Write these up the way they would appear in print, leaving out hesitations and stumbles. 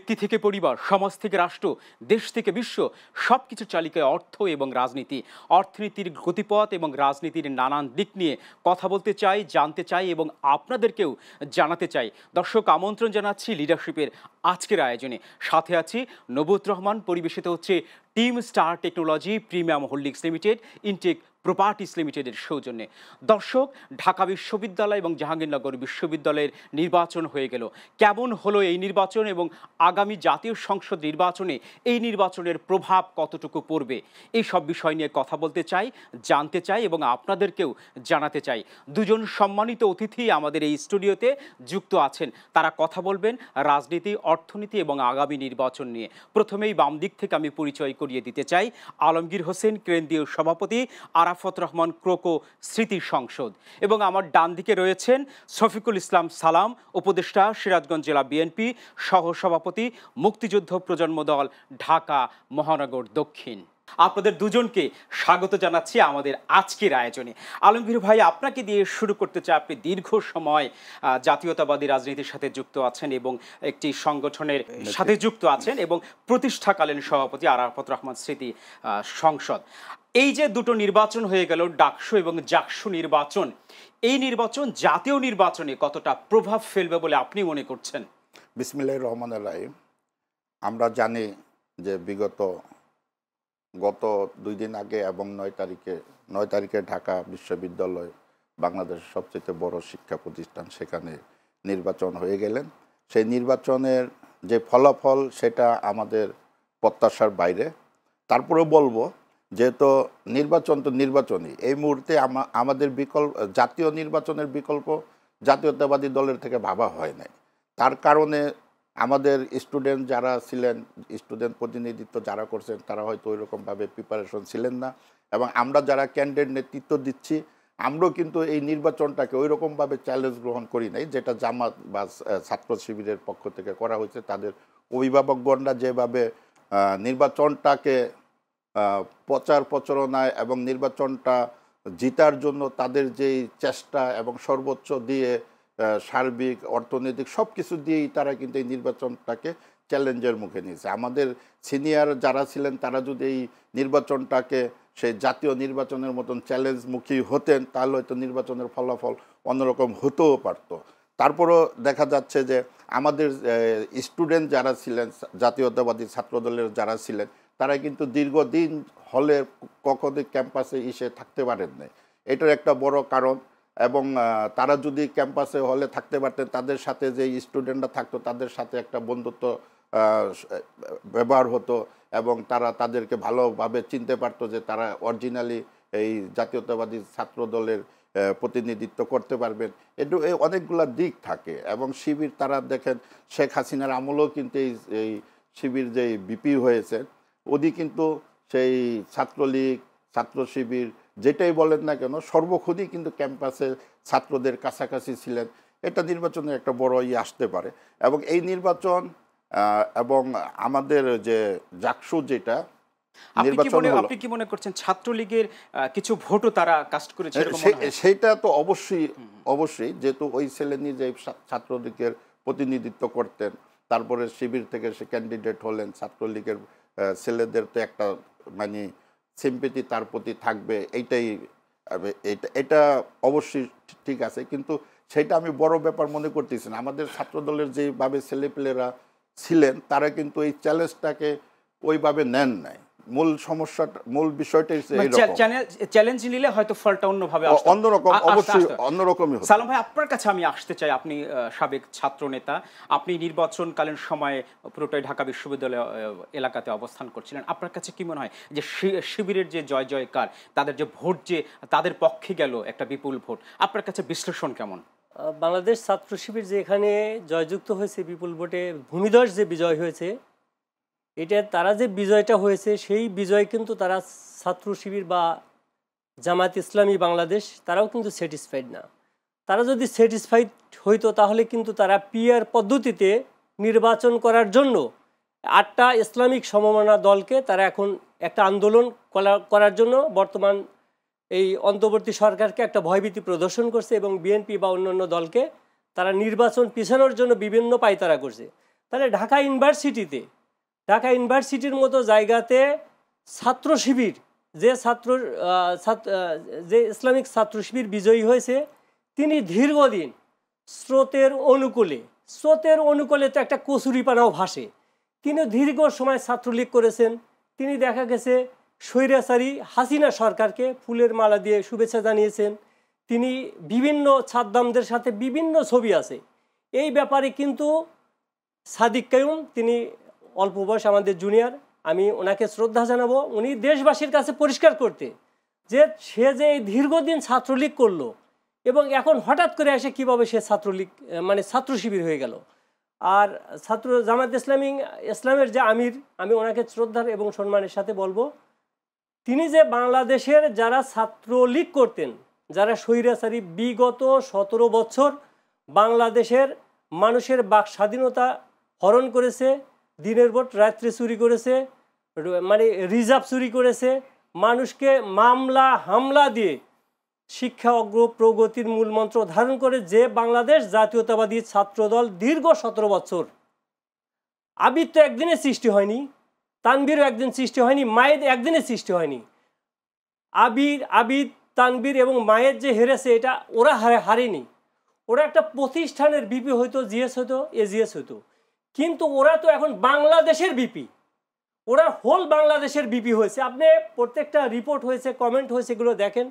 ব্যক্তি থেকে পরিবার, সমাজ থেকে রাষ্ট্র, দেশ থেকে বিশ্ব, সবকিছু চালিকায় অর্থ এবং রাজনীতি। অর্থনীতির গতিপথ এবং রাজনীতির নানান দিক নিয়ে কথা বলতে চাই, জানতে চাই এবং আপনাদেরকেও জানাতে চাই। দর্শক, আমন্ত্রণ জানাচ্ছি লিডারশিপের আজকের আয়োজনে। সাথে আছি নবুত রহমান। পরিবেশিত হচ্ছে team star technology premium holdings limited, intech properties লিমিটেডের সৌজন্যে। দর্শক, ঢাকা বিশ্ববিদ্যালয় এবং জাহাঙ্গীরনগর বিশ্ববিদ্যালয়ের নির্বাচন হয়ে গেল। কেমন হলো এই নির্বাচন এবং আগামী জাতীয় সংসদ নির্বাচনে এই নির্বাচনের প্রভাব কতটুকু পড়বে, এই সব বিষয় নিয়ে কথা বলতে চাই, জানতে চাই এবং আপনাদেরকেও জানাতে চাই। দুজন সম্মানিত অতিথি আমাদের এই স্টুডিওতে যুক্ত আছেন। তারা কথা বলবেন রাজনীতি, অর্থনীতি এবং আগামী নির্বাচন নিয়ে। প্রথমেই বাম দিক থেকে আমি পরিচয় করিয়ে দিতে চাই। আলমগীর হোসেন, কেন্দ্রীয় সভাপতি, আরাফাত রহমান, ক্রোকো স্মৃতি সংসদ। এবং আমার ডান দিকে রয়েছেন শফিকুল ইসলাম সালাম, উপদেষ্টা, সিরাজগঞ্জ জেলা বিএনপি, সহসভাপতি, মুক্তিযুদ্ধ প্রজন্ম দল, ঢাকা মহানগর দক্ষিণ। আপনাদের দুজনকে স্বাগত জানাচ্ছি আমাদের আজকের আয়োজনে। আলমগীর ভাই, আপনাকে দিয়ে শুরু করতে চাই। আপনি দীর্ঘ সময় জাতীয়তাবাদী রাজনীতির সাথে যুক্ত আছেন এবং একটি সংগঠনের সাথে যুক্ত আছেন এবং প্রতিষ্ঠাকালীন সভাপতি আরাফাত রহমান স্মৃতি সংসদ। এই যে দুটো নির্বাচন হয়ে গেল, ডাকসু এবং জাকসু নির্বাচন, এই নির্বাচন জাতীয় নির্বাচনে কতটা প্রভাব ফেলবে বলে আপনি মনে করছেন? বিসমিল্লাহির রহমানির রহিম। আমরা জানি যে গত 2 দিন আগে এবং 9 তারিখে ঢাকা বিশ্ববিদ্যালয় বাংলাদেশের সবচেয়ে বড় শিক্ষা প্রতিষ্ঠান, সেখানে নির্বাচন হয়ে গেলেন। সেই নির্বাচনের যে ফলাফল সেটা আমাদের প্রত্যাশার বাইরে। তারপরেও বলবো, যেহেতু নির্বাচন তো নির্বাচনই, এই মুহূর্তে আমাদের জাতীয় নির্বাচনের বিকল্প জাতীয়তাবাদী দলের থেকে ভাবা হয় নাই। তার কারণে আমাদের স্টুডেন্ট যারা ছিলেন, স্টুডেন্ট প্রতিনিধিত্ব যারা করছেন, তারা হয়তো ওই রকমভাবে প্রিপারেশন ছিলেন না। এবং আমরা যারা ক্যান্ডিডেট নেতৃত্ব দিচ্ছি, আমরাও কিন্তু এই নির্বাচনটাকে ওই রকমভাবে চ্যালেঞ্জ গ্রহণ করি নাই, যেটা জামাত বা ছাত্র শিবিরের পক্ষ থেকে করা হয়েছে। তাদের অভিভাবকগণরা যেভাবে নির্বাচনটাকে প্রচার প্রচারণায় এবং নির্বাচনটা জিতার জন্য তাদের যেই চেষ্টা এবং সর্বোচ্চ দিয়ে সার্বিক অর্থনৈতিক সব কিছু দিয়েই তারা কিন্তু এই নির্বাচনটাকে চ্যালেঞ্জের মুখে নিয়েছে। আমাদের সিনিয়র যারা ছিলেন তারা যদি এই নির্বাচনটাকে সেই জাতীয় নির্বাচনের মতন চ্যালেঞ্জমুখী হতেন, তাহলে হয়তো নির্বাচনের ফলাফল অন্যরকম হতেও পারত। তারপরও দেখা যাচ্ছে যে আমাদের স্টুডেন্ট যারা ছিলেন, জাতীয়তাবাদী ছাত্রদলের যারা ছিলেন, তারা কিন্তু দীর্ঘদিন হলে কখনোই ক্যাম্পাসে এসে থাকতে পারেন নাই। এটার একটা বড় কারণ। এবং তারা যদি ক্যাম্পাসে হলে থাকতে পারতেন, তাদের সাথে যে স্টুডেন্টরা থাকতো তাদের সাথে একটা বন্ধুত্ব ব্যবহার হতো এবং তারা তাদেরকে ভালোভাবে চিনতে পারতো যে তারা অরিজিনালি এই জাতীয়তাবাদী ছাত্র দলের প্রতিনিধিত্ব করতে পারবেন। একটু অনেকগুলো দিক থাকে। এবং শিবির, তারা দেখেন শেখ হাসিনার আমলেও কিন্তু এই শিবির যে বিপি হয়েছে, ওদি কিন্তু সেই ছাত্রলীগ, ছাত্র শিবির যেটাই বলেন না কেন, সর্বক্ষণই কিন্তু ক্যাম্পাসে ছাত্রদের কাছাকাছি ছিলেন। এটা নির্বাচনের একটা বড় আসতে পারে। এবং এই নির্বাচন এবং আমাদের যে জাকসু যেটা নির্বাচন হলো, আপনি কি মনে করছেন ছাত্রলীগের কিছু ভোটও তারা কাস্ট করেছে? সেটা তো অবশ্যই, যেহেতু ওই ছেলেনি যে ছাত্রলীগের প্রতিনিধিত্ব করতেন, তারপরে শিবির থেকে সে ক্যান্ডিডেট হলেন, ছাত্রলীগের ছেলেদের তো একটা মানে সিম্পেথি তার প্রতি থাকবে। এটা অবশ্যই ঠিক আছে, কিন্তু সেটা আমি বড় ব্যাপার মনে করতেছি না। আমাদের ছাত্রদলের যেভাবে ছেলেপেলেরা ছিলেন, তারা কিন্তু এই চ্যালেঞ্জটাকে ওইভাবে নেন নাই। মূল বিষয়টাই চ্যালেঞ্জ নিলে হয়তো ফলটা অন্যভাবে অন্যরকম, অবশ্যই অন্যরকমই হবে। সালাম ভাই, আপনার কাছে আমি আসতে চাই। আপনি সাবেক ছাত্র নেতা, আপনি নির্বাচনকালীন সময়ে পুরোটাই ঢাকা বিশ্ববিদ্যালয় এলাকাতে অবস্থান করছিলেন। আপনার কাছে কি মনে হয় যে শিবিরের যে জয় জয়কার, তাদের যে ভোট যে তাদের পক্ষে গেল, একটা বিপুল ভোট, আপনার কাছে বিশ্লেষণ কেমন? বাংলাদেশ ছাত্র শিবির যে এখানে জয়যুক্ত হয়েছে বিপুল ভোটে, ভূমিধস যে বিজয় হয়েছে, এটা তারা যে বিজয়টা হয়েছে, সেই বিজয় কিন্তু তারা ছাত্র শিবির বা জামায়াত ইসলামী বাংলাদেশ তারাও কিন্তু স্যাটিসফাইড না। তারা যদি স্যাটিসফাইড হইতো তাহলে কিন্তু তারা পিআর পদ্ধতিতে নির্বাচন করার জন্য 8টা ইসলামিক সমমনা দলকে তারা এখন একটা আন্দোলন করার জন্য বর্তমান এই অন্তর্বর্তী সরকারকে একটা ভয়ভীতি প্রদর্শন করছে এবং বিএনপি বা অন্যান্য দলকে তারা নির্বাচন পিছানোর জন্য বিভিন্ন পায়তারা করছে। তাহলে ঢাকা ইউনিভার্সিটির মতো জায়গাতে ছাত্র শিবির যে ইসলামিক ছাত্র শিবির বিজয়ী হয়েছে, তিনি দীর্ঘদিন স্রোতের অনুকূলে তো একটা কচুরিপানাও ভাসে। তিনি দীর্ঘ সময় ছাত্রলীগ করেছেন। তিনি দেখা গেছে স্বৈরাচারী হাসিনা সরকারকে ফুলের মালা দিয়ে শুভেচ্ছা জানিয়েছেন। তিনি বিভিন্ন ছাত্রদের সাথে বিভিন্ন ছবি আছে এই ব্যাপারে। কিন্তু সাদিক কায়ুম তিনি অল্প বয়স, আমাদের জুনিয়র, আমি ওনাকে শ্রদ্ধা জানাবো। উনি দেশবাসীর কাছে পরিষ্কার করতে যে সে যে এই দীর্ঘদিন ছাত্রলীগ করলো এবং এখন হঠাৎ করে এসে কীভাবে সে ছাত্রলীগ মানে ছাত্র শিবির হয়ে গেল। আর জামায়াত ইসলামের যে আমির, আমি ওনাকে শ্রদ্ধার এবং সম্মানের সাথে বলবো, তিনি যে বাংলাদেশের যারা ছাত্রলীগ করতেন, যারা স্বৈরাচারী বিগত 17 বছর বাংলাদেশের মানুষের বাক স্বাধীনতা হরণ করেছে, দিনের ভোট রাত্রে চুরি করেছে, মানে রিজার্ভ চুরি করেছে, মানুষকে মামলা হামলা দিয়ে শিক্ষা অগ্রপ্রগতির মূলমন্ত্র ধারণ করে যে বাংলাদেশ জাতীয়তাবাদী ছাত্রদল দীর্ঘ 17 বছর। আবির তো একদিনে সৃষ্টি হয়নি, তানভীরও একদিন সৃষ্টি হয়নি, মায়েদ একদিনে সৃষ্টি হয়নি। আবির তানভীর এবং মায়েদ যে হেরেছে, এটা ওরা হারেনি। ওরা একটা প্রতিষ্ঠানের বিপি হইতো, জিএস হইতো, এজিএস হইতো, কিন্তু ওরা তো এখন বাংলাদেশের বিপি, ওরা হোল বাংলাদেশের বিপি হয়েছে। আপনি প্রত্যেকটা রিপোর্ট হয়েছে, কমেন্ট হয়েছে, এগুলো দেখেন।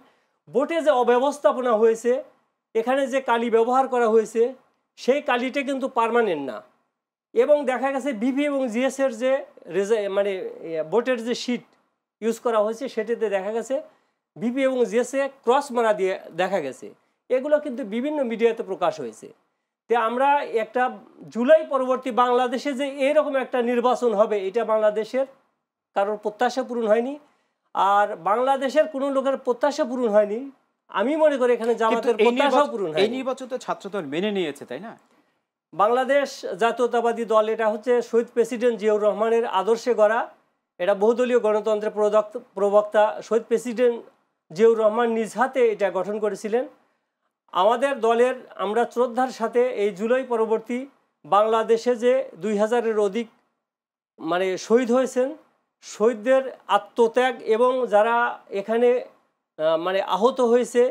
ভোটে যে অব্যবস্থাপনা হয়েছে, এখানে যে কালি ব্যবহার করা হয়েছে, সেই কালিটা কিন্তু পার্মানেন্ট না। এবং দেখা গেছে বিপি এবং জিএসের যে মানে ভোটের যে শিট ইউজ করা হয়েছে, সেটাতে দেখা গেছে বিপি এবং জিএসে ক্রস মারা দিয়ে দেখা গেছে। এগুলো কিন্তু বিভিন্ন মিডিয়াতে প্রকাশ হয়েছে। তো আমরা একটা জুলাই পরবর্তী বাংলাদেশে যে এরকম একটা নির্বাচন হবে, এটা বাংলাদেশের কারোর প্রত্যাশা পূরণ হয়নি। আর বাংলাদেশের কোনো লোকের প্রত্যাশা পূরণ হয়নি। আমি মনে করি এখানে জামাতের প্রত্যাশাও পূরণ হয়নি। এই নির্বাচন তো ছাত্রদল মেনে নিয়েছে, তাই না? বাংলাদেশ জাতীয়তাবাদী দল, এটা হচ্ছে শহীদ প্রেসিডেন্ট জিয়াউর রহমানের আদর্শে গড়া, এটা বহুদলীয় গণতন্ত্রের প্রবক্তা শহীদ প্রেসিডেন্ট জিয়াউর রহমান নিজ হাতে এটা গঠন করেছিলেন। আমাদের দলের আমরা শ্রদ্ধার সাথে এই জুলাই পরবর্তী বাংলাদেশে যে 2000-এর অধিক মানে শহীদ হয়েছেন, শহীদদের আত্মত্যাগ এবং যারা এখানে মানে আহত হয়েছে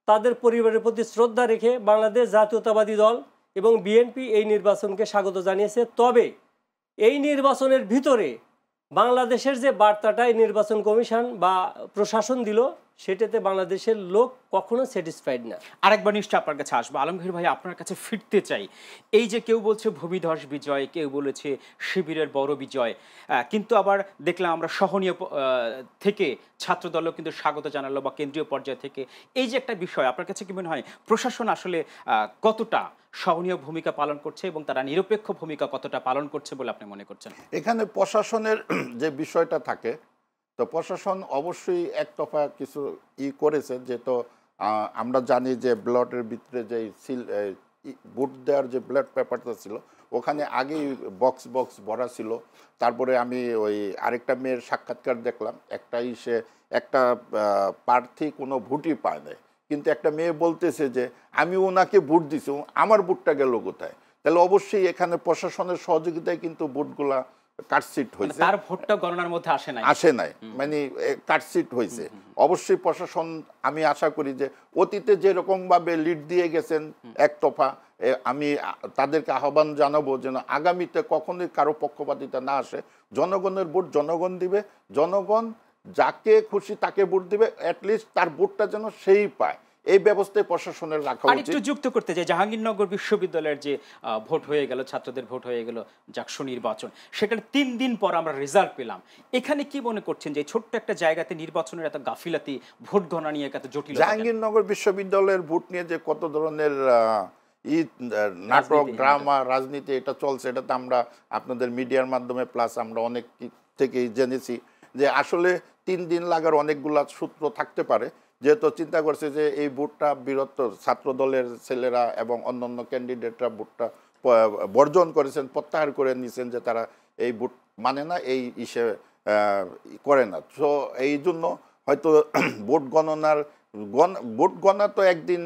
তাদের পরিবারের প্রতি শ্রদ্ধা রেখে বাংলাদেশ জাতীয়তাবাদী দল এবং বিএনপি এই নির্বাচনকে স্বাগত জানিয়েছে। তবে এই নির্বাচনের ভিতরে বাংলাদেশের যে বার্তাটা এই নির্বাচন কমিশন বা প্রশাসন দিল, সেটাতে বাংলাদেশের লোক কখনো স্যাটিসফাইড না। আরেকবার নিশ্চয় আপনার কাছে আসবো। আলমগীর ভাই, আপনার কাছে ফিরতে চাই। এই যে কেউ বলছে ভূমিধস বিজয়, কেউ বলেছে শিবিরের বড় বিজয়, কিন্তু আবার দেখলাম আমরা সহনীয় থেকে ছাত্রদলও কিন্তু স্বাগত জানালো বা কেন্দ্রীয় পর্যায় থেকে। এই যে একটা বিষয়, আপনার কাছে কি মনে হয় প্রশাসন আসলে কতটা সহনীয় ভূমিকা পালন করছে এবং তারা নিরপেক্ষ ভূমিকা কতটা পালন করছে বলে আপনি মনে করছেন? এখানে প্রশাসনের যে বিষয়টা থাকে, তো প্রশাসন অবশ্যই একতরফা কিছু করেছে। যেহেতু আমরা জানি যে ব্লটের ভিতরে যে ভোট দেওয়ার যে ব্লট পেপারটা ছিল, ওখানে আগেই বক্স ভরা ছিল। তারপরে আমি ওই আরেকটা মেয়ের সাক্ষাৎকার দেখলাম, একটা প্রার্থী কোনো ভোটই পায় নাই, কিন্তু একটা মেয়ে বলতেছে যে আমি ওনাকে ভোট দিছি, আমার ভোটটা গেল কোথায়? তাহলে অবশ্যই এখানে প্রশাসনের সহযোগিতায় কিন্তু ভোটগুলা কাটসিট হয়েছে, তার ভোটটা গণনার মধ্যে আসে নাই, মানে কাটসিট হয়েছে। অবশ্যই প্রশাসন, আমি আশা করি যে অতীতে যেরকম ভাবে লিড দিয়ে গেছেন একতরফা, আমি তাদেরকে আহ্বান জানাবো যেন আগামীতে কখনোই কারো পক্ষপাতিতা না আসে। জনগণের ভোট জনগণ দিবে, জনগণ যাকে খুশি তাকে ভোট দিবে, অ্যাটলিস্ট তার ভোটটা যেন সেই পায়, এই ব্যবস্থায় প্রশাসনের রাখা উচিত। একটু যুক্ত করতে চাই, জাহাঙ্গীরনগর বিশ্ববিদ্যালয়ের যে ভোট হয়ে গেল, ছাত্রদের ভোট হয়ে গেল, জাকসু নির্বাচন, সেখানে 3 দিন পর আমরা রেজাল্ট পেলাম। এখানে কি মনে করছেন যে ছোট্ট একটা জায়গাতে নির্বাচনের এত গাফিলাতি, ভোট গণনা নিয়ে এত জটিল? জাহাঙ্গীরনগর বিশ্ববিদ্যালয়ের ভোট নিয়ে যে কত ধরনের নাটক, ড্রামা, রাজনীতি এটা চলছে, এটা তো আমরা আপনাদের মিডিয়ার মাধ্যমে প্লাস আমরা অনেক থেকেই জেনেছি যে আসলে 3 দিন লাগার অনেকগুলা সূত্র থাকতে পারে। যেহেতু চিন্তা করছে যে এই ভোটটা বীরত্ব ছাত্র দলের ছেলেরা এবং অন্যান্য ক্যান্ডিডেটরা ভোটটা বর্জন করেছেন, প্রত্যাহার করে নিয়েছেন, যে তারা এই ভোট মানে না, এই করে না। তো এই জন্য হয়তো ভোট গণনা তো একদিন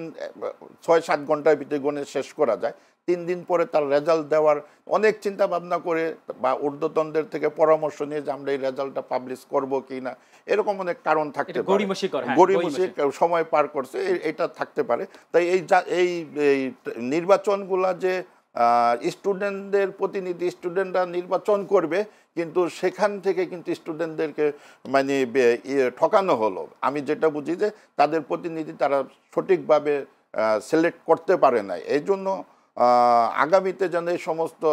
6-7 ঘন্টার ভিতরে গণে শেষ করা যায়। 3 দিন পরে তার রেজাল্ট দেওয়ার অনেক চিন্তা ভাবনা করে বা ঊর্ধ্বতনদের থেকে পরামর্শ নিয়ে যে আমরা এই রেজাল্টটা পাবলিশ করব কি না, এরকম অনেক কারণ থাকতে পারে, গড়িমসি সময় পার করছে, এটা থাকতে পারে। তাই এই নির্বাচনগুলা যে স্টুডেন্টদের প্রতিনিধি, স্টুডেন্টরা নির্বাচন করবে, কিন্তু সেখান থেকে কিন্তু স্টুডেন্টদেরকে মানে ঠকানো হলো। আমি যেটা বুঝি যে তাদের প্রতিনিধি তারা সঠিকভাবে সিলেক্ট করতে পারে না। এই জন্য আগামীতে যেন এই সমস্ত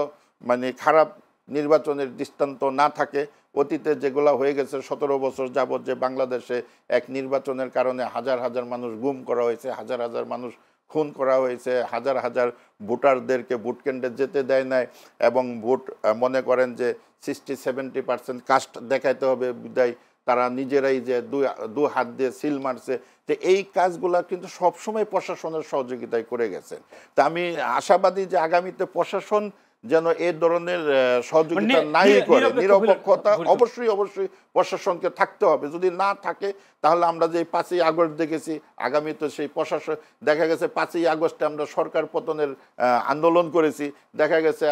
মানে খারাপ নির্বাচনের দৃষ্টান্ত না থাকে। অতীতে যেগুলো হয়ে গেছে 17 বছর যাবৎ, যে বাংলাদেশে এক নির্বাচনের কারণে হাজার হাজার মানুষ গুম করা হয়েছে, হাজার হাজার মানুষ খুন করা হয়েছে, হাজার হাজার ভোটারদেরকে ভোট কেন্দ্রে যেতে দেয় নাই, এবং ভোট মনে করেন যে 60-70% কাস্ট দেখাইতে হবে বিদায় তারা নিজেরাই যে দু হাত দিয়ে সিল মারছে। তো এই কাজগুলা কিন্তু সবসময় প্রশাসনের সহযোগিতায় করে গেছেন। তা আমি আশাবাদী যে আগামীতে প্রশাসন যেন এই ধরনের সহযোগিতা নাই করে, নিরপেক্ষতা অবশ্যই প্রশাসনকে থাকতে হবে। যদি না থাকে তাহলে আমরা যে 5ই আগস্ট দেখেছি, আগামীতে সেই প্রশাসন দেখা গেছে 5ই আগস্টে আমরা সরকার পতনের আন্দোলন করেছি, দেখা গেছে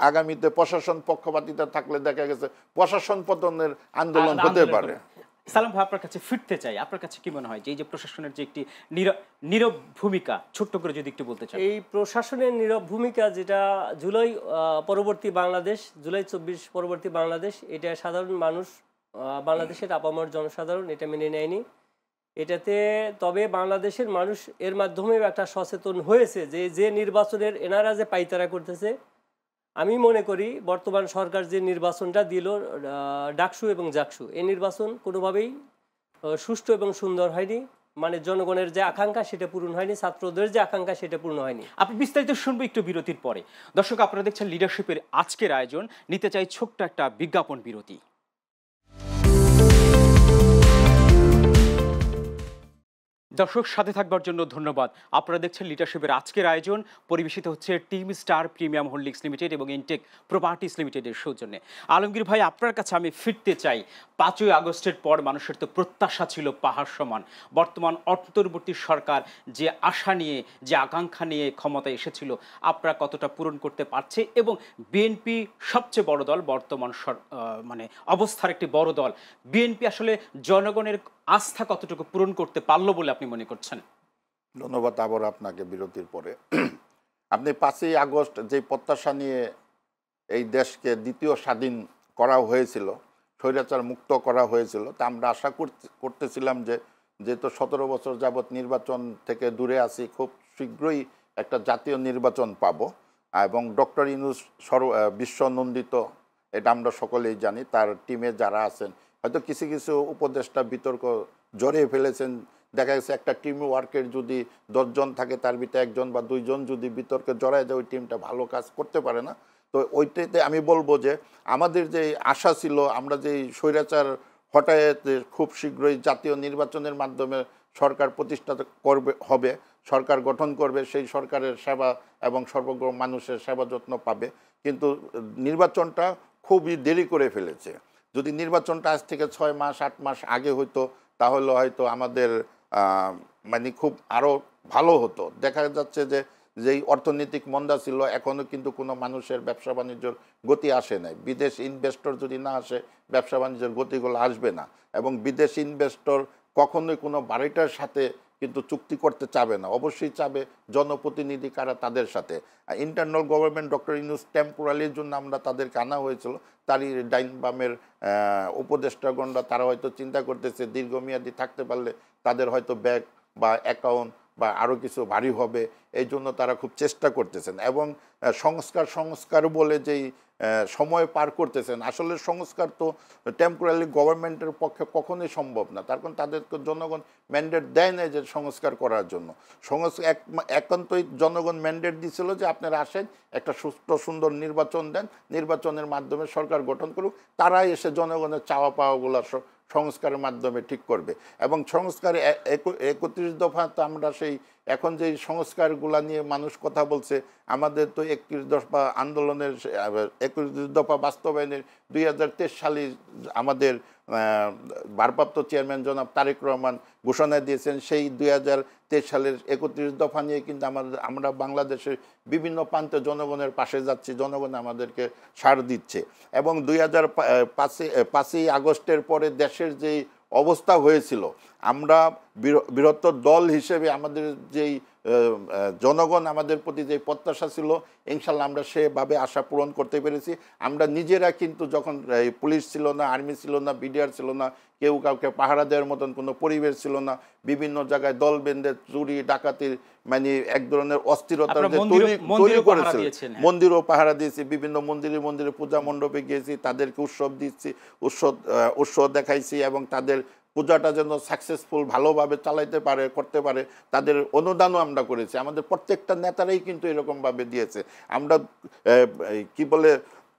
আগামীতে প্রশাসন পক্ষপাতিতা থাকলে দেখা গেছে প্রশাসন পতনের আন্দোলন হতে পারে। সালাম ভাই, আপনার কাছে ফিরতে চাই, আপনার কাছে কি মনে হয় যে এই যে প্রশাসনের যে একটি নীরব ভূমিকা, ছোট্ট করে যদি একটু বলতে চাই। এই প্রশাসনের নীরব ভূমিকা, যেটা জুলাই পরবর্তী বাংলাদেশ, জুলাই 24 পরবর্তী বাংলাদেশ, এটা সাধারণ মানুষ, বাংলাদেশের আপামর জনসাধারণ এটা মেনে নেয়নি। এটাতে তবে বাংলাদেশের মানুষ এর মাধ্যমে একটা সচেতন হয়েছে যে নির্বাচনের এনারা যে পাইতারা করতেছে। আমি মনে করি বর্তমান সরকার যে নির্বাচনটা দিল, ডাকসু এবং জাকসু, এই নির্বাচন কোনোভাবেই সুষ্ঠু এবং সুন্দর হয়নি। মানে জনগণের যে আকাঙ্ক্ষা সেটা পূরণ হয়নি, ছাত্রদের যে আকাঙ্ক্ষা সেটা পূর্ণ হয়নি। আপনি বিস্তারিত শুনবো একটু বিরতির পরে। দর্শক, আপনারা দেখছেন লিডারশিপের আজকের আয়োজন। নিতে চাই ছোট্ট একটা বিজ্ঞাপন বিরতি। দর্শক, সাথে থাকবার জন্য ধন্যবাদ। আপনারা দেখছেন লিডারশিপের আজকের আয়োজন, পরিবেশিত হচ্ছে team star premium holdings limited এবং ইনটেক প্রপার্টিস লিমিটেডের সৌজন্যে। আলমগীর ভাই, আপনার কাছে আমি ফিরতে চাই। 5ই আগস্টের পর মানুষের তো প্রত্যাশা ছিল পাহাড় সমান। বর্তমান অন্তর্বর্তী সরকার যে আশা নিয়ে, যে আকাঙ্ক্ষা নিয়ে ক্ষমতায় এসেছিল, আপনারা কতটা পূরণ করতে পারছে? এবং বিএনপি সবচেয়ে বড় দল, বর্তমান মানে অবস্থার একটি বড় দল, বিএনপি আসলে জনগণের আস্থা কতটুকু পূরণ করতে পারলো বলে আপনি মনে করছেন? ধন্যবাদ আবার আপনাকে বিরতির পরে। আপনি 5ই আগস্ট যে প্রত্যাশা নিয়ে এই দেশকে দ্বিতীয় স্বাধীন করা হয়েছিল, স্বৈরাচার মুক্ত করা হয়েছিল, তা আমরা আশা করতেছিলাম যে যেহেতু 17 বছর যাবৎ নির্বাচন থেকে দূরে আছি, খুব শীঘ্রই একটা জাতীয় নির্বাচন পাব। এবং ডক্টর ইউনূস বিশ্বনন্দিত, এটা আমরা সকলেই জানি। তার টিমে যারা আছেন, হয়তো কিছু কিছু উপদেষ্টা বিতর্ক জড়িয়ে ফেলেছেন। দেখা গেছে একটা টিম ওয়ার্কের যদি 10 জন থাকে, তার ভিতরে 1 জন বা 2 জন যদি বিতর্কে জড়ায় যায়, ওই টিমটা ভালো কাজ করতে পারে না। তো ওইটাতে আমি বলবো যে আমাদের যে আশা ছিল, আমরা যে স্বৈরাচার হটায় খুব শীঘ্রই জাতীয় নির্বাচনের মাধ্যমে সরকার প্রতিষ্ঠা হবে, সরকার গঠন করবে, সেই সরকারের সেবা এবং সর্বগ্র মানুষের সেবা যত্ন পাবে। কিন্তু নির্বাচনটা খুবই দেরি করে ফেলেছে। যদি নির্বাচনটা আজ থেকে 6 মাস 8 মাস আগে হইতো, তাহলে হয়তো আমাদের মানে খুব আরও ভালো হতো। দেখা যাচ্ছে যে যেই অর্থনৈতিক মন্দা ছিল, এখনও কিন্তু কোনো মানুষের ব্যবসা বাণিজ্যর গতি আসে নাই। বিদেশ ইনভেস্টর যদি না আসে, ব্যবসা বাণিজ্যের গতিগুলো আসবে না। এবং বিদেশ ইনভেস্টর কখনোই কোনো বাড়িটার সাথে কিন্তু চুক্তি করতে চাবে না, অবশ্যই চাবে জনপ্রতিনিধি কারা তাদের সাথে। ইন্টারনাল গভর্নমেন্ট ডক্টর ইউনূস টেম্পোরারির জন্য আমরা তাদেরকে আনা হয়েছিল। তারই ডাইন বামের উপদেষ্টাগণরা তারা হয়তো চিন্তা করতেছে দীর্ঘমেয়াদী থাকতে পারলে তাদের হয়তো ব্যাংক বা অ্যাকাউন্ট বা আরও কিছু ভারী হবে, এই জন্য তারা খুব চেষ্টা করতেছেন। এবং সংস্কার বলে যেই সময় পার করতেছেন, আসলে সংস্কার তো টেম্পোরারি গভর্নমেন্টের পক্ষে কখনোই সম্ভব না। তার কারণ তাদেরকে জনগণ ম্যান্ডেট দেয় না যে সংস্কার করার জন্য। একান্তই জনগণ ম্যান্ডেট দিয়েছিল যে আপনারা আসেন, একটা সুস্থ সুন্দর নির্বাচন দেন, নির্বাচনের মাধ্যমে সরকার গঠন করুক, তারাই এসে জনগণের চাওয়া পাওয়াগুলো সংস্কারের মাধ্যমে ঠিক করবে। এবং সংস্কারে 31 দফা তো আমরা সেই এখন যে সংস্কারগুলা নিয়ে মানুষ কথা বলছে, আমাদের তো 31 দফা আন্দোলনের 31 দফা বাস্তবায়নের 2023 সালে আমাদের ভারপ্রাপ্ত চেয়ারম্যান জনাব তারেক রহমান ঘোষণা দিয়েছেন। সেই 2023 সালের 31 দফা নিয়ে কিন্তু আমরা বাংলাদেশের বিভিন্ন প্রান্তে জনগণের পাশে যাচ্ছি, জনগণ আমাদেরকে সাড় দিচ্ছে। এবং 2005 আগস্টের পরে দেশের যেই অবস্থা হয়েছিল, আমরা বৃহত্তর দল হিসেবে আমাদের যেই জনগণ আমাদের প্রতি যে প্রত্যাশা ছিল, ইনশাল্লাহ আমরা সেভাবে আশা পূরণ করতে পেরেছি। আমরা নিজেরা কিন্তু যখন পুলিশ ছিল না, আর্মি ছিল না, বিডিআর ছিল না, কেউ কাউকে পাহারা দেওয়ার মতন কোনো পরিবেশ ছিল না, বিভিন্ন জায়গায় দল বেঁধে চুরি ডাকাতির মানে এক ধরনের অস্থিরতার যে তৈরি করেছিল, মন্দিরও পাহারা দিয়েছি, বিভিন্ন মন্দিরে পূজা মণ্ডপে গিয়েছি, তাদেরকে উৎসব দিচ্ছি, উৎসব দেখাইছি এবং তাদের পূজাটা যেন সাকসেসফুল ভালোভাবে চালাইতে পারে, করতে পারে, তাদের অনুদানও আমরা করেছি। আমাদের প্রত্যেকটা নেতারাই কিন্তু এরকমভাবে দিয়েছে। আমরা কি বলে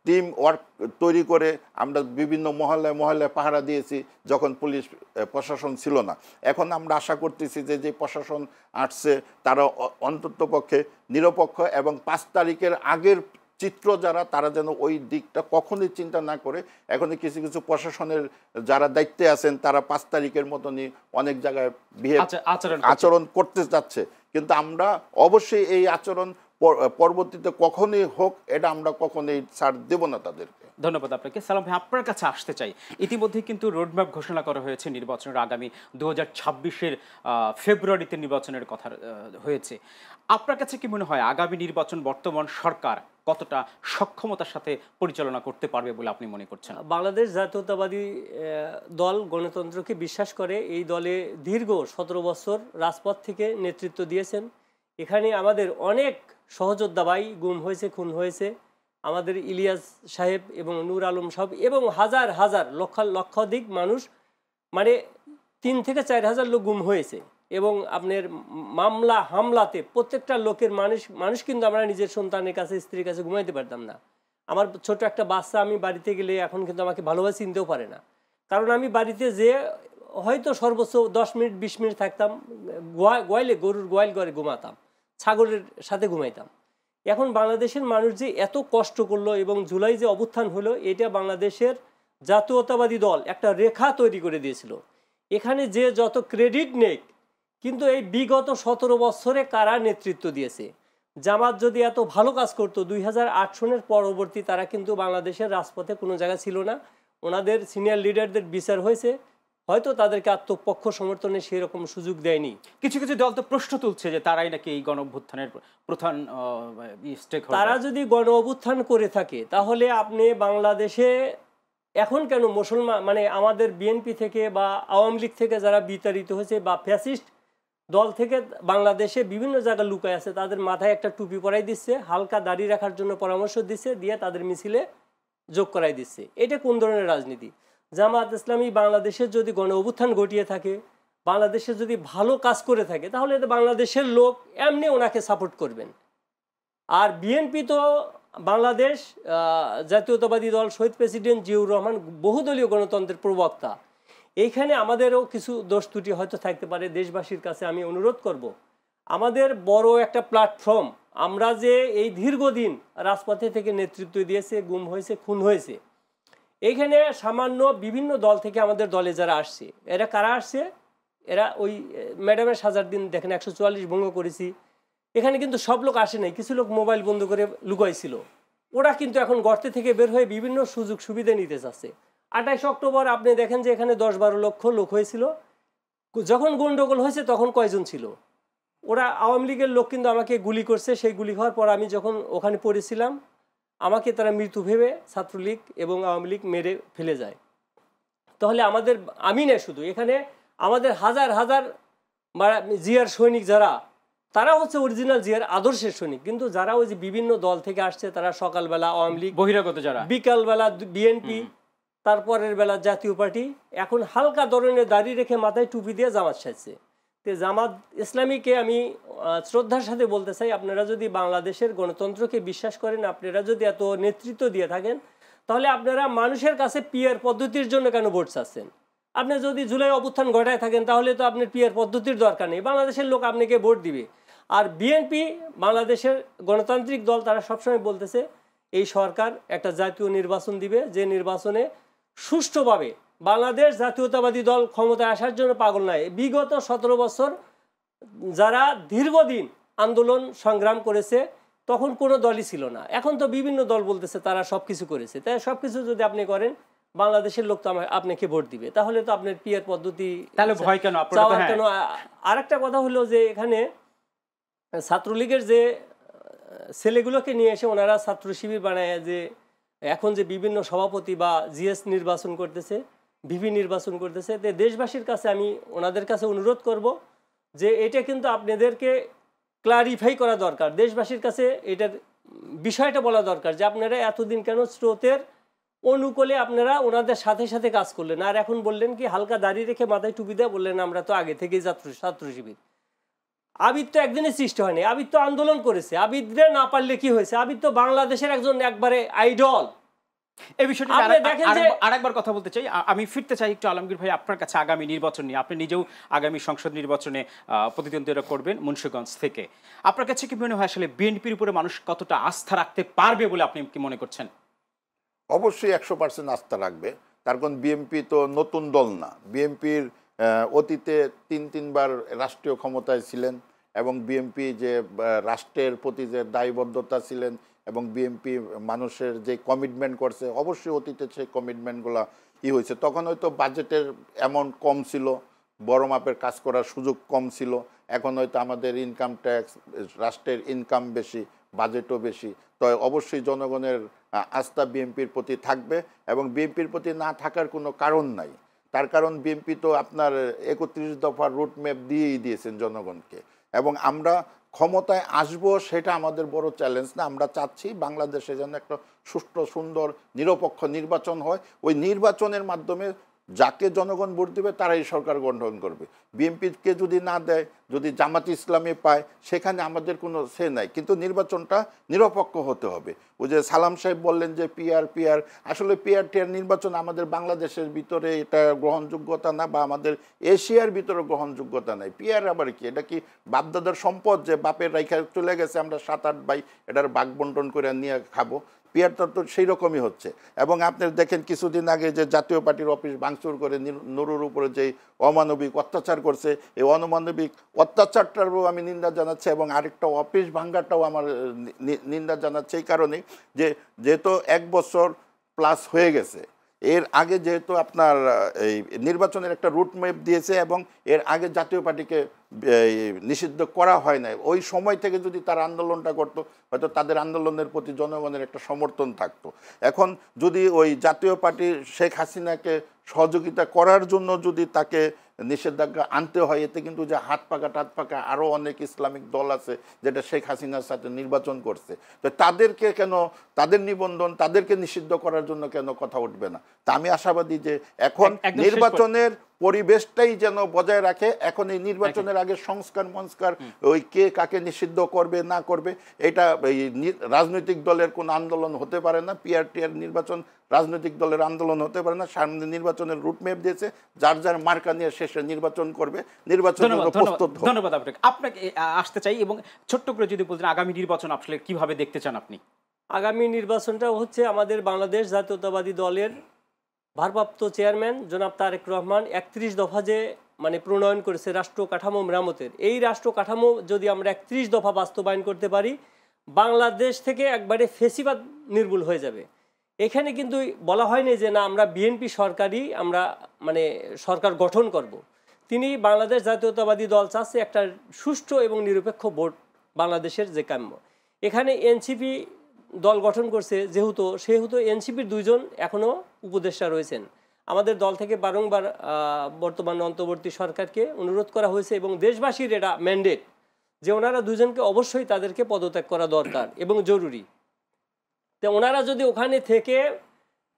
টিম ওয়ার্ক তৈরি করে আমরা বিভিন্ন মহল্লায় পাহারা দিয়েছি যখন পুলিশ প্রশাসন ছিল না। এখন আমরা আশা করতেছি যে প্রশাসন আসছে তারা অন্ততপক্ষে নিরপেক্ষ এবং 5 তারিখের আগের চিত্র তারা যেন ওই দিকটা কখনোই চিন্তা না করে। এখন কিছু কিছু প্রশাসনের যারা দায়িত্বে আছেন তারা 5 তারিখের মতনই অনেক জায়গায় আচরণ করতে যাচ্ছে, কিন্তু আমরা অবশ্যই এই আচরণ পরবর্তীতে কখনোই হোক এটা আমরা কখনোই ছাড় দেব না তাদেরকে। ধন্যবাদ আপনাকে। সালাম ভাই, আপনার কাছে আসতে চাই, ইতিমধ্যে কিন্তু রোডম্যাপ ঘোষণা করা হয়েছে নির্বাচনের, আগামী 2026-এর ফেব্রুয়ারিতে নির্বাচনের কথা হয়েছে। আপনার কাছে কি মনে হয় আগামী নির্বাচন বর্তমান সরকার কতটা সক্ষমতার সাথে পরিচালনা করতে পারবে বলে আপনি মনে করছেন? বাংলাদেশ জাতীয়তাবাদী দল গণতন্ত্রকে বিশ্বাস করে। এই দলে দীর্ঘ 17 বছর রাজপথ থেকে নেতৃত্ব দিয়েছেন। এখানে আমাদের অনেক সহযোদ্ধা ভাই গুম হয়েছে, খুন হয়েছে। আমাদের ইলিয়াস সাহেব এবং নূর আলম সাহেব এবং হাজার হাজার লক্ষাধিক মানুষ, মানে 3 থেকে 4 হাজার লোক গুম হয়েছে। এবং আপনার হামলাতে প্রত্যেকটা লোকের মানুষ কিন্তু আমরা নিজের সন্তানের কাছে, স্ত্রীর কাছে ঘুমাইতে পারতাম না। আমার ছোট একটা বাচ্চা, আমি বাড়িতে গেলে এখন কিন্তু আমাকে ভালোভাবে চিনতেও পারে না, কারণ আমি বাড়িতে যে হয়তো সর্বোচ্চ 10 মিনিট 20 মিনিট থাকতাম, গরুর গোয়াল ঘরে ঘুমাতাম, ছাগলের সাথে ঘুমাইতাম। এখন বাংলাদেশের মানুষ যে এত কষ্ট করলো এবং জুলাই যে অভ্যুত্থান হলো, এটা বাংলাদেশের জাতীয়তাবাদী দল একটা রেখা তৈরি করে দিয়েছিল। এখানে যে যত ক্রেডিট নেই, কিন্তু এই বিগত 17 বছরে কারা নেতৃত্ব দিয়েছে? জামাত যদি এত ভালো কাজ করতো 2008 সনের পরবর্তী, তারা কিন্তু বাংলাদেশের রাজপথে কোনো জায়গা ছিল না। ওনাদের সিনিয়র লিডারদের বিচার হয়েছে, হয়তো তাদেরকে আত্মপক্ষ সমর্থনে সেরকম সুযোগ দেয়নি। কিছু কিছু দল তো প্রশ্ন তুলছে যে তারাই নাকি এই গণ অভ্যুত্থানের প্রধান স্টেক হোল্ডার। তারা যদি গণ অভ্যুত্থান করে থাকে তাহলে আপনি বাংলাদেশে এখন কেন মুসলমান, মানে আমাদের বিএনপি থেকে বা আওয়ামী লীগ থেকে যারা বিতাড়িত হয়েছে বা ফ্যাসিস্ট দল থেকে বাংলাদেশে বিভিন্ন জায়গায় লুকায় আছে, তাদের মাথায় একটা টুপি পরাই দিচ্ছে, হালকা দাড়ি রাখার জন্য পরামর্শ দিচ্ছে, দিয়ে তাদের মিছিলে যোগ করাই দিচ্ছে। এটা কোন ধরনের রাজনীতি? জামাত ইসলামী বাংলাদেশের যদি গণ অভ্যুত্থান ঘটিয়ে থাকে, বাংলাদেশে যদি ভালো কাজ করে থাকে, তাহলে বাংলাদেশের লোক এমনি ওনাকে সাপোর্ট করবেন। আর বিএনপি তো বাংলাদেশ জাতীয়তাবাদী দল, শহীদ প্রেসিডেন্ট জিয়াউর রহমান বহুদলীয় গণতন্ত্রের প্রবক্তা। এইখানে আমাদেরও কিছু দোষ ত্রুটি হয়তো থাকতে পারে। দেশবাসীর কাছে আমি অনুরোধ করব, আমাদের বড় একটা প্ল্যাটফর্ম, আমরা যে এই দীর্ঘদিন রাজপথে থেকে নেতৃত্ব দিয়েছে, গুম হয়েছে, খুন হয়েছে, এইখানে সামান্য বিভিন্ন দল থেকে আমাদের দলে যারা আসছে, এরা কারা আসছে? এরা ওই ম্যাডামের সাজার দিন দেখেন 144 ভঙ্গ করেছি, এখানে কিন্তু সব লোক আসে নাই, কিছু লোক মোবাইল বন্ধ করে লুকাইছিল। ওরা কিন্তু এখন গর্তে থেকে বের হয়ে বিভিন্ন সুযোগ সুবিধা নিতে চাচ্ছে। 28 অক্টোবর আপনি দেখেন যে এখানে 10-12 লক্ষ লোক হয়েছিল। যখন গন্ডগোল হয়েছে তখন কয়জন ছিল? ওরা আওয়ামী লীগের লোক কিন্তু আমাকে গুলি করছে। সেই গুলি হওয়ার পর আমি যখন ওখানে পড়েছিলাম, আমাকে তারা মৃত্যু ভেবে ছাত্রলীগ এবং আওয়ামী লীগ মেরে ফেলে যায়। তাহলে আমাদের, আমি না শুধু, এখানে আমাদের হাজার হাজার জিয়ার সৈনিক যারা, তারা হচ্ছে অরিজিনাল জিয়ার আদর্শের সৈনিক। কিন্তু যারা ওই যে বিভিন্ন দল থেকে আসছে, তারা সকালবেলা আওয়ামী লীগ, বহিরাগত যারা, বিকালবেলা বিএনপি, তারপরের বেলা জাতীয় পার্টি, এখন হালকা ধরনের দাড়ি রেখে মাথায় টুপি দিয়ে জামাত সাজছে। তো জামাত ইসলামীকে আমি শ্রদ্ধার সাথে বলতে চাই, আপনারা যদি বাংলাদেশের গণতন্ত্রকে বিশ্বাস করেন, আপনারা যদি এত নেতৃত্ব দিয়ে থাকেন, তাহলে আপনারা মানুষের কাছে পিয়ার পদ্ধতির জন্য কেন ভোট চাচ্ছেন? আপনি যদি জুলাই অভ্যুত্থান ঘটায় থাকেন তাহলে তো আপনার পিয়ার পদ্ধতির দরকার নেই, বাংলাদেশের লোক আপনাকে ভোট দিবে। আর বিএনপি বাংলাদেশের গণতান্ত্রিক দল, তারা সবসময় বলতেছে এই সরকার একটা জাতীয় নির্বাচন দিবে, যে নির্বাচনে সুষ্ঠুভাবে বাংলাদেশ জাতীয়তাবাদী দল ক্ষমতায় আসার জন্য পাগল নয়। বিগত 17 বছর যারা দীর্ঘদিন আন্দোলন সংগ্রাম করেছে তখন কোনো দলই ছিল না, এখন তো বিভিন্ন দল বলতেছে তারা সব কিছু করেছে। তাই সব কিছু যদি আপনি করেন বাংলাদেশের লোক তো আপনাকে ভোট দিবে, তাহলে তো আপনার পিয়ার পদ্ধতি তাহলে ভয় কেন কেন? আরেকটা কথা হলো যে এখানে ছাত্রলীগের যে ছেলেগুলোকে নিয়ে এসে ওনারা ছাত্র শিবির বানায়, যে এখন যে বিভিন্ন সভাপতি বা জিএস নির্বাচন করতেছে, ভিপি নির্বাচন করতেছে, তো দেশবাসীর কাছে আমি ওনাদের কাছে অনুরোধ করব যে এটা কিন্তু আপনাদেরকে ক্লারিফাই করা দরকার, দেশবাসীর কাছে এটার বিষয়টা বলা দরকার যে আপনারা এতদিন কেন স্রোতের অনুকূলে আপনারা ওনাদের সাথে সাথে কাজ করলেন, আর এখন বললেন কি হালকা দাঁড়িয়ে রেখে মাথায় টুপি দেয় বললেন আমরা তো আগে থেকেই ছাত্র শিবির। আবিদ তো একদিনের সৃষ্টি হয়নি, আবিদ তো আন্দোলন করেছে। আবিদরে না পারলে কি হয়েছে? আবিদ তো বাংলাদেশের একজন একবারে আইডল। এই বিষয়টি আরেকবার কথা বলতে চাই, আমি ফিরতে চাই একটু আলমগীর ভাই আপনার কাছে। আগামী নির্বাচন নিয়ে আপনি নিজেও আগামী সংসদ নির্বাচনে প্রতিদ্বন্দ্বিতা করবেন মুন্সিগঞ্জ থেকে, আপনার কাছে কি মনে হয় আসলে বিএনপির উপরে মানুষ কতটা আস্থা রাখতে পারবে বলে আপনি কি মনে করছেন? অবশ্যই 100% আস্থা রাখবে, তার কারণ বিএনপি তো নতুন দল না। বিএনপির অতীতে তিনবার রাষ্ট্রীয় ক্ষমতায় ছিলেন এবং বিএনপি যে রাষ্ট্রের প্রতি যে দায়বদ্ধতা ছিলেন এবং বিএনপি মানুষের যে কমিটমেন্ট করছে, অবশ্যই অতীতে সেই কমিটমেন্টগুলো হয়েছে। তখন হয়তো বাজেটের অ্যামাউন্ট কম ছিল, বড় মাপের কাজ করার সুযোগ কম ছিল। এখন হয়তো আমাদের ইনকাম ট্যাক্স, রাষ্ট্রের ইনকাম বেশি, বাজেটও বেশি, তো অবশ্যই জনগণের আস্থা বিএনপির প্রতি থাকবে এবং বিএনপির প্রতি না থাকার কোনো কারণ নাই। তার কারণ বিএনপি তো আপনার 31 দফার রুট ম্যাপ দিয়েই দিয়েছেন জনগণকে, এবং আমরা ক্ষমতায় আসব সেটা আমাদের বড় চ্যালেঞ্জ না। আমরা চাচ্ছি বাংলাদেশে যেন একটা সুষ্ঠু সুন্দর নিরপেক্ষ নির্বাচন হয়, ওই নির্বাচনের মাধ্যমে যাকে জনগণ ভোট দেবে তারাই সরকার গঠন করবে। বিএনপিকে যদি না দেয়, যদি জামাত ইসলামী পায়, সেখানে আমাদের কোনো সে নাই, কিন্তু নির্বাচনটা নিরপেক্ষ হতে হবে। ওই যে সালাম সাহেব বললেন যে পিআর, আসলে পিআর নির্বাচন আমাদের বাংলাদেশের ভিতরে এটা গ্রহণযোগ্যতা না, বা আমাদের এশিয়ার ভিতরে গ্রহণযোগ্যতা নাই। পিআর আবার কি? এটা কি বাপদাদার সম্পদ যে বাপের রাইখা চলে গেছে, আমরা 7-8 ভাই এটার ভাগ বন্টন করে নিয়ে খাবো? পিআরটা তো সেই রকমই হচ্ছে। এবং আপনি দেখেন কিছুদিন আগে যে জাতীয় পার্টির অফিস ভাঙচুর করে নুরুর উপরে যে অমানবিক অত্যাচার করছে, এই অমানবিক অত্যাচারটারও আমি নিন্দা জানাচ্ছি, এবং আরেকটা অফিস ভাঙ্গাটাও আমার নিন্দা জানাচ্ছি এই কারণে যে যেহেতু 1 বছর প্লাস হয়ে গেছে, এর আগে যেহেতু আপনার এই নির্বাচনের একটা রুট ম্যাপ দিয়েছে এবং এর আগে জাতীয় পার্টিকে নিষিদ্ধ করা হয় নাই, ওই সময় থেকে যদি তারা আন্দোলনটা করতো হয়তো তাদের আন্দোলনের প্রতি জনগণের একটা সমর্থন থাকতো। এখন যদি ওই জাতীয় পার্টি শেখ হাসিনাকে সহযোগিতা করার জন্য যদি তাকে নিষেধাজ্ঞা আনতে হয়, এতে কিন্তু যে হাত পাকা আরও অনেক ইসলামিক দল আছে যেটা শেখ হাসিনার সাথে নির্বাচন করছে, তো তাদেরকে কেন, তাদের নিবন্ধন, তাদেরকে নিষিদ্ধ করার জন্য কেন কথা উঠবে না? তা আমি আশাবাদী যে এখন নির্বাচনের পরিবেশটাই যেন বজায় রাখে। এখন এই নির্বাচনের আগে সংস্কার ওই কে কাকে নিষিদ্ধ করবে না করবে, এটা এই রাজনৈতিক দলের কোনো আন্দোলন হতে পারে না। পিআর নির্বাচন রাজনৈতিক দলের আন্দোলন হতে পারে না। সামনে নির্বাচনের রুটম্যাপ দিয়েছে, যার যার মার্কা নিয়ে শেষে নির্বাচন করবে, নির্বাচনের প্রস্তুত। ধন্যবাদ আপনাকে আসতে চাই, এবং ছোট্ট করে যদি বলতেন আগামী নির্বাচন আসলে কিভাবে দেখতে চান আপনি? আগামী নির্বাচনটা হচ্ছে আমাদের বাংলাদেশ জাতীয়তাবাদী দলের ভারপ্রাপ্ত চেয়ারম্যান জনাব তারেক রহমান 31 দফা যে মানে প্রণয়ন করেছে রাষ্ট্র কাঠামো মেরামতের, এই রাষ্ট্র কাঠামো যদি আমরা 31 দফা বাস্তবায়ন করতে পারি, বাংলাদেশ থেকে একবারে ফেসিবাদ নির্মূল হয়ে যাবে। এখানে কিন্তু বলা হয়নি যে না আমরা বিএনপি সরকারই আমরা মানে সরকার গঠন করব। তিনি বাংলাদেশ জাতীয়তাবাদী দল চাচ্ছে একটা সুষ্ঠু এবং নিরপেক্ষ ভোট বাংলাদেশের যে কাম্য। এখানে এনসিপি দল গঠন করছে সেহেতু এনসিপির 2 জন এখনও উপদেষ্টা রয়েছেন। আমাদের দল থেকে বারংবার বর্তমান অন্তর্বর্তী সরকারকে অনুরোধ করা হয়েছে এবং দেশবাসীর এটা ম্যান্ডেট যে ওনারা 2 জনকে অবশ্যই তাদেরকে পদত্যাগ করা দরকার এবং জরুরি। তো ওনারা যদি ওখানে থেকে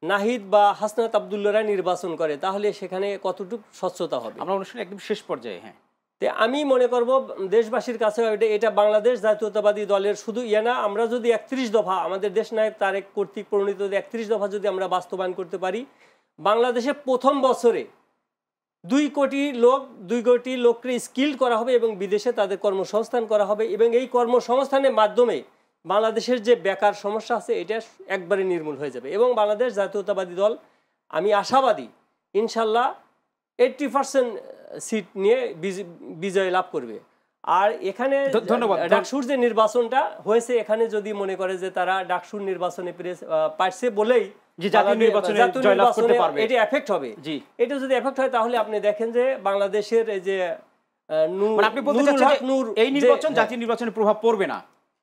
নাহিদ বা হাসনাত আবদুল্লাহরা নির্বাচন করে তাহলে সেখানে কতটুকু স্বচ্ছতা হবে? আমরা অনুষ্ঠানের একদম শেষ পর্যায়ে, হ্যাঁ, তো আমি মনে করব দেশবাসীর কাছে এটা বাংলাদেশ জাতীয়তাবাদী দলের শুধু না, আমরা যদি 31 দফা আমাদের দেশনায়ক তারেক কর্তৃক প্রণীত 31 দফা যদি আমরা বাস্তবায়ন করতে পারি, বাংলাদেশে প্রথম বছরে 2 কোটি লোককে স্কিল করা হবে এবং বিদেশে তাদের কর্মসংস্থান করা হবে, এবং এই কর্মসংস্থানের মাধ্যমে বাংলাদেশের যে বেকার সমস্যা আছে এটা একবারে নির্মূল হয়ে যাবে। এবং বাংলাদেশ জাতীয়তাবাদী দল, আমি আশাবাদী, ইনশাল্লাহ 80% সিট নিয়ে বিজয় লাভ করবে। আর এখানে ধন্যবাদ। ডাকসুর যে নির্বাচনটা হয়েছে, এখানে যদি মনে করে যে তারা ডাকসুর নির্বাচনে পারছে বলেই জাতীয় নির্বাচনে জয়লাভ করতে পারবে, এটা এফেক্ট হবে। এটা যদি এফেক্ট হয় তাহলে আপনি দেখেন যে বাংলাদেশের এই যে আপনি বলতে চাচ্ছেন এই নির্বাচন জাতীয় নির্বাচনে প্রভাব পড়বে না,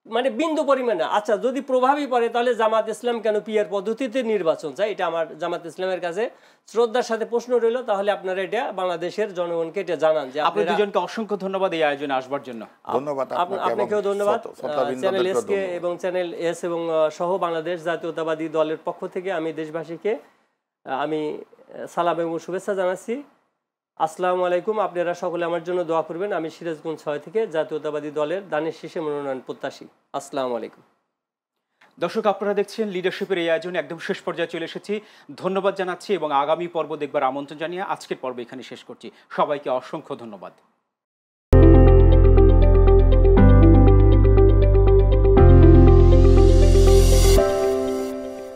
মানে বিন্দু পরিমাণ না। আচ্ছা, যদি প্রভাবই পড়ে তাহলে জামাত ইসলাম কেন পিআর পদ্ধতিতে নির্বাচন চায়? এটা আমার জামাত ইসলামের কাছে শ্রদ্ধার সাথে প্রশ্ন রইল। তাহলে আপনারা এটা বাংলাদেশের জনগণকে এটা জানান যে আপনারা দুজনকে অসংখ্য ধন্যবাদ এই আয়োজনে আসবার জন্য। ধন্যবাদ আপনাকেও ধন্যবাদ। চ্যানেল এস কে এবং চ্যানেল এস এবং সহ বাংলাদেশ জাতীয়তাবাদী দলের পক্ষ থেকে আমি দেশবাসীকে আমি সালাম এবং শুভেচ্ছা জানাচ্ছি। আসসালামু আলাইকুম। আপনারা সকলে আমার জন্য দোয়া করবেন। আমি সিরাজগঞ্জ 6 থেকে জাতীয়তাবাদী দলের দানের শীষে মনোনয়ন প্রত্যাশী। আসসালামু আলাইকুম। দর্শক, আপনারা দেখছেন লিডারশিপের এই আয়োজনে একদম শেষ পর্যায়ে চলে এসেছি। ধন্যবাদ জানাচ্ছি এবং আগামী পর্ব দেখবার আমন্ত্রণ জানিয়ে আজকের পর্ব এখানে শেষ করছি। সবাইকে অসংখ্য ধন্যবাদ।